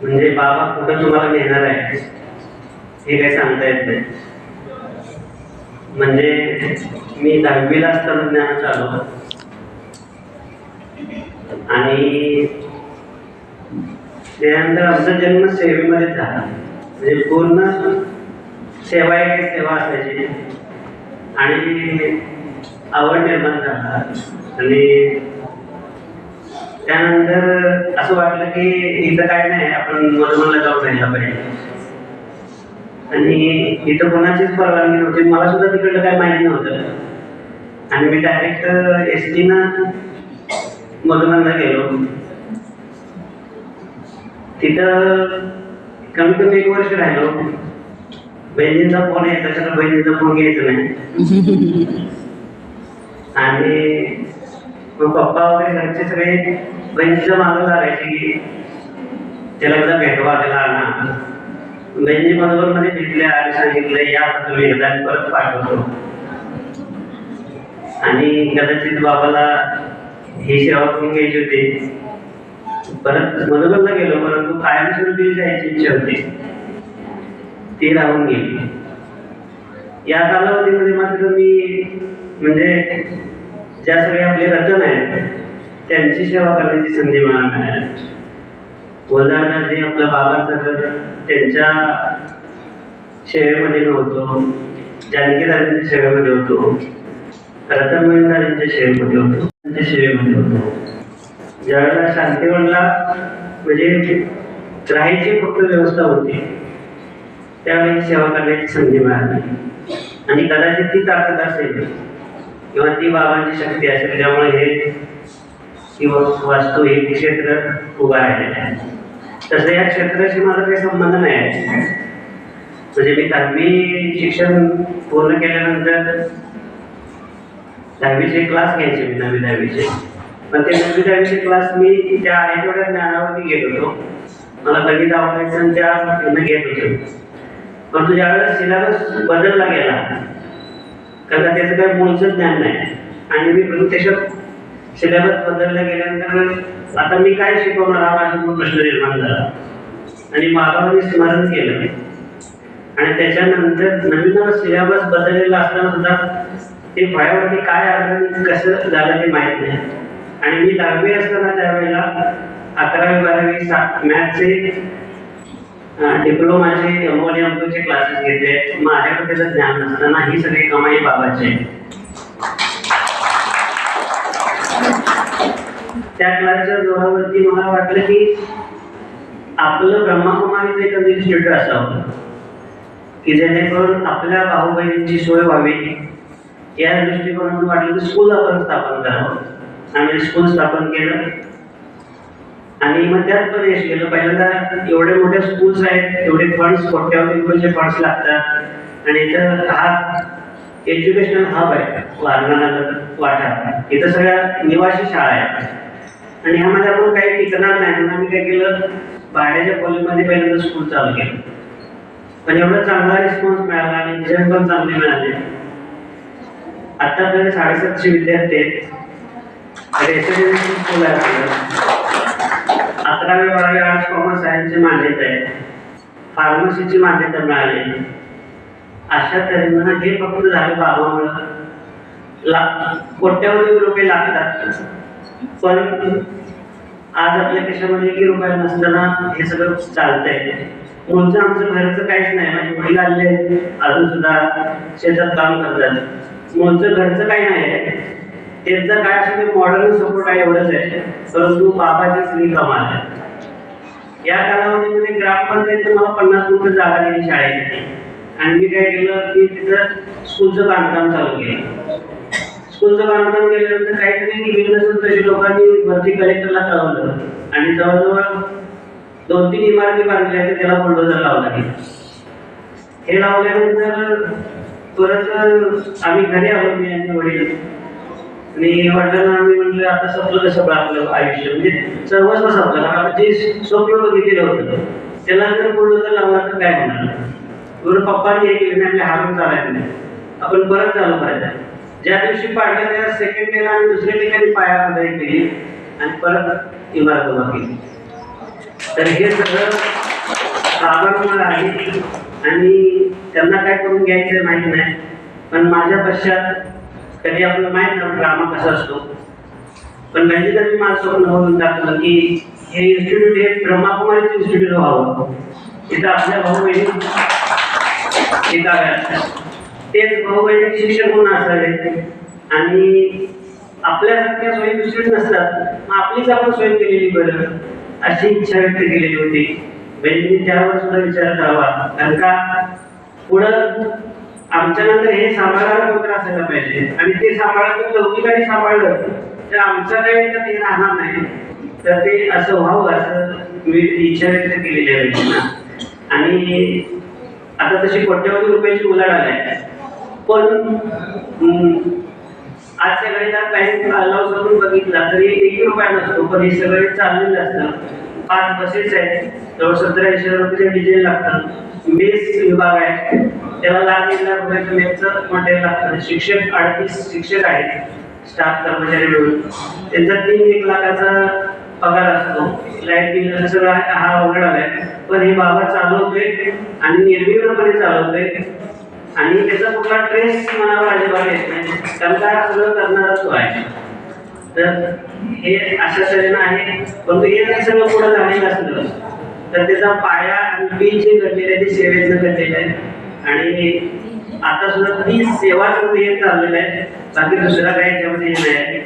म्हणजे बाबा कुठं तुम्हाला नेणार आहे हे काही सांगता येत नाही. म्हणजे मी 10वीला असताना ज्ञान चालू आणि त्यानंतर आमचा जन्म सेवेमध्ये झाला. म्हणजे पूर्ण सेवा एक सेवा असायची आणि आवड निर्माण झाला. आणि त्यानंतर असं वाटलं की इथं काय नाही, आपण मधुमनला जाऊन राहिला पाहिजे. आणि इथं कोणाचीच परवानगी नव्हती, मला सुद्धा तिकडलं काय माहिती नव्हतं. आणि मी डायरेक्ट SD मधुमनला गेलो. तिथं कमी कमी 1 वर्ष राहिलो. बहिणींचा फोन यायचा, तर बहिणीचा फोन घ्यायचा नाही. आणि मग पप्पा वगैरे घरचे सगळे बहिणीच्या मागं लागायचे की त्याला एकदा भेटवा, त्याला आणा. बहिणी मधुबनमध्ये भेटल्या आणि सांगितलं या तुम्ही एकदा परत पाठवतो. आणि कदाचित बाबाला ही सेवा करून घ्यायची होती. परत मधुबनला गेलो, परंतु कायमस्वरूपी जायची इच्छा होती, ती राहून गेली. या कालावधीमध्ये मात्र मी म्हणजे ज्या सगळे आपले रतन आहेत त्यांची सेवा करण्याची संधी मला मिळाली. उदाहरणार्थ जे आपल्या बाबांचं घर त्यांच्या सेवेमध्ये नव्हतो, जानकीदारांच्या सेवेमध्ये होतो, रतनमयीदारांच्या सेवेमध्ये होतो, त्यांच्या सेवेमध्ये होतो. ज्यावेळेला शांतीवनला म्हणजे राहायची फक्त व्यवस्था होती, त्यावेळी सेवा करण्याची संधी मिळाली. आणि कदाचित ती ताकद असेल किंवा ती बाबांची शक्ती असेल, त्यामुळे हे किंवा वास्तू हे क्षेत्र उभा राहिलेलं आहे. तसं या क्षेत्राशी माझा काही संबंध नाही आहे. म्हणजे मी 10वी शिक्षण पूर्ण केल्यानंतर 10वीचे क्लास घ्यायचे, मी 9वी 10वीचे. पण ते 9वी 10वीचे क्लास मी त्या आठवड्यात ज्ञानावरती घेत होतो. मला गणित आवडायचं आणि त्या घेत होतो. परंतु ज्यावेळेला सिलेबस बदलला गेला, कारण त्याचं काही मूळचं ज्ञान नाही, आणि मी प्रत्यक्षात सिलेबस बदलला गेल्यानंतर आता मी काय शिकवणार हा माझा प्रश्न निर्माण झाला. आणि बाबांनी स्मरण केलं. आणि त्याच्यानंतर नवीन सिलेबस बदललेला असताना सुद्धा ते फळ्यावरती काय अर्थ कसं झालं ते माहीत नाही. आणि मी 10वी असताना त्यावेळेला 11वी 12वी मॅथ्सचे डिप्लोमाचे MOLE क्लासेस घेतले. माझ्याकडे त्याचं ज्ञान नसताना ही सगळी कमाई बाबाची. त्या क्लासच्या जोरावरती मला वाटलं की आपलं ब्रह्मकुमारीचं एक इन्स्टिट्यूट असावं की जेणेकरून आपल्या भाऊ बहिणींची सोय व्हावी. या दृष्टिकोनातून वाटलं की स्कूल आपण स्थापन करावं. आम्ही स्कूल स्थापन केलं आणि मग त्यात पण यश गेलं. पहिल्यांदा एवढे मोठे स्कूल्स आहेत, एवढे फंड्स, कोट्यावधी रुपयाचे फंड्स लागतात. आणि इथं हा एज्युकेशनल हब आहे वारणानगर वाठा. इथं सगळ्या निवासी शाळा आहेत आणि ह्यामध्ये आपण काही टिकणार नाही म्हणून आम्ही काय केलं, भाड्याच्या खोलीमध्ये पहिल्यांदा स्कूल चालू केलं. पण एवढा चांगला रिस्पॉन्स मिळाला आणि रिझल्ट पण चांगले मिळाले. आतापर्यंत 750 विद्यार्थी आहेत. रेसिडेन्शियल स्कूल आहे. 11वी 12वी आर्ट्स कॉमर्स सायन्सची मान्यता आहे. फार्मसीची मान्यता मिळाली. अशा तऱ्हेनं हे फक्त झालं बाबामुळं. कोट्यावधी रुपये लागतात, पण आज आपल्या खिशामध्ये 1 रुपया नसताना हे सगळं चालतंय. मूळचं आमचं घरचं काहीच नाही. म्हणजे वडील आलेले अजून सुद्धा शेतात काम करतात. मूळचं घरचं काही नाही आहे. त्यांचं काय असं ते मॉडर्न सपोर्ट आहे एवढंच आहे. परंतु बाबाची सगळी कमाल आहे. या कालावधीमध्ये ग्रामपंचायत मला 50 गुंठ जागा दिली शाळेसाठी. आणि मी काय केलं की तिथं स्कूलचं बांधकाम चालू केलं. स्कूलचं बांधकाम केल्यानंतर काहीतरी बिझनेस तशी लोकांनी वरती कलेक्टरला कळवलं आणि जवळजवळ 2-3 इमारती बांधल्या आहेत. त्याला बुलडोझर लावला गेला. हे लावल्यानंतर परत आम्ही घरी आलो, मी आणि वडील. आणि वडिलांना आम्ही म्हटलं आता संपलं कसं आपलं आयुष्य, म्हणजे सर्वस्व संपलं. आता जे स्वप्न बघितलेलं होतं त्याला जर बुलडोझर लावला तर काय होणार. बरोबर पप्पांनी हे केलं नाही, आपल्या हारून चालायचं नाही, आपण परत चालू करायचं. ज्या दिवशी पाडलं त्या सेकंड डेला आम्ही दुसऱ्या ठिकाणी पाया केली आणि परत इमारत उभा केली. तर हे सगळं बाबांमुळे आहे आणि त्यांना काय करून घ्यायचं माहिती नाही. पण माझ्या पश्चात कधी आपल्याला माहित नाही ड्रामा कसा असतो, पण कधी माझं स्वप्न होऊन टाकलं की हे इन्स्टिट्यूट हे ब्रह्माकुमारीचं इन्स्टिट्यूट व्हावं. तिथं आपल्या भाऊ बहिणी शिकाव्यात, तेच भाऊ बहिणी शिक्षक म्हणून असावे आणि आपल्यासारख्या सोयी दुसरीच नसतात, मग आपलीच आपण सोय केलेली बरं अशी इच्छा व्यक्त केलेली होती. बहिणींनी त्यावर सुद्धा विचार करावा, कारण का पुढं आमच्यानंतर हे सांभाळायला कोणतं असायला पाहिजे आणि ते सांभाळायचं लौकिकाने सांभाळलं तर आमचं काही ते राहणार नाही. तर ते असं व्हावं असं मी इच्छा व्यक्त केलेली आहे. आणि आता तशी कोट्यवधी रुपयाची उलाढ आहे, पण आजच्या गणितात काही अलाव करून बघितला तरी 1 रुपया नसतो, पण हे सगळे चाललेलं असतं. 5 बसेस आहेत, जवळ 17,000 रुपये डिझेल लागतं. मेस विभाग आहे, त्याला ₹1,00,000 रुपयाचं मेसचं मटेरियल लागतं. शिक्षक 38 शिक्षक आहेत स्टाफ कर्मचारी मिळून, त्यांचा 3-1 लाखाचा पगार असतो. लाईट बिल सगळं हा वगैरे आलाय, पण हे बाबा चालवतोय आणि निर्विघ्नपणे चालवतोय आणि त्याचा कुठला ट्रेस मनावर अजिबात येत नाही, कारण का सगळं करणारा तो आहे. तर हे अशा तऱ्हेनं आहे, परंतु हे जर सगळं पुढं झालेलं असलं तर त्याचा पाया आणि बीज जे घडलेलं आहे ते सेवेचं घडलेलं आहे आणि आता सुद्धा ती सेवा हे चाललेलं आहे, बाकी दुसरा काही याच्यामध्ये हे नाही.